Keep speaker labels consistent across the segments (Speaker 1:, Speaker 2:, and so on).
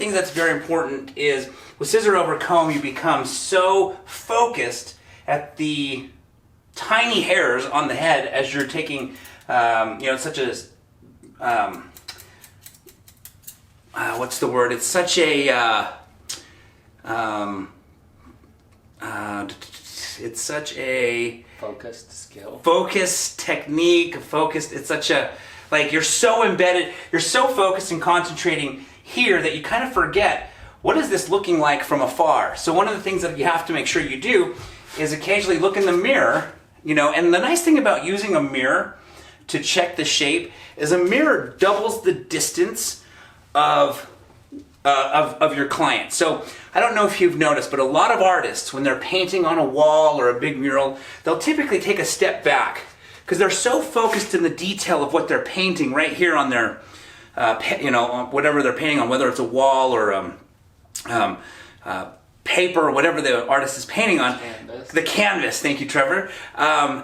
Speaker 1: things that's very important is with scissor over comb, you become so focused at the tiny hairs on the head as you're taking, such as, what's the word? It's such a, it's such a
Speaker 2: focused skill,
Speaker 1: focused technique, focused. It's such a, like, you're so embedded, you're so focused and concentrating here that you kind of forget what is this looking like from afar. So one of the things that you have to make sure you do is occasionally look in the mirror, and the nice thing about using a mirror to check the shape is a mirror doubles the distance of your client. So I don't know if you've noticed, but a lot of artists, when they're painting on a wall or a big mural, they'll typically take a step back because they're so focused in the detail of what they're painting right here on their, whatever they're painting on, whether it's a wall or paper, whatever the artist is painting on.
Speaker 2: Canvas. The
Speaker 1: canvas, thank you, Trevor.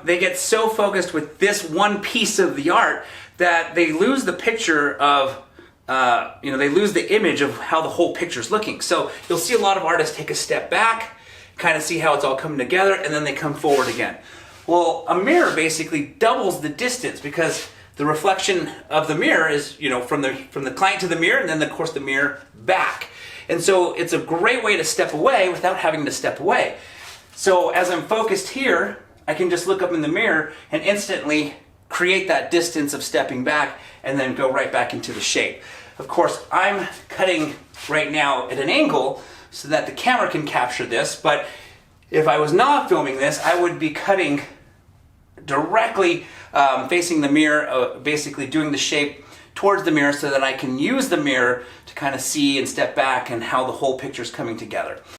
Speaker 1: They get so focused with this one piece of the art that they lose the picture of, they lose the image of how the whole picture's looking. So you'll see a lot of artists take a step back, kind of see how it's all coming together, and then they come forward again. Well, a mirror basically doubles the distance because the reflection of the mirror is, from the client to the mirror, and then of course the mirror back. And so it's a great way to step away without having to step away. So as I'm focused here, I can just look up in the mirror and instantly create that distance of stepping back and then go right back into the shape. Of course, I'm cutting right now at an angle so that the camera can capture this, but if I was not filming this, I would be cutting directly facing the mirror, basically doing the shape towards the mirror so that I can use the mirror to kind of see and step back and how the whole picture is coming together.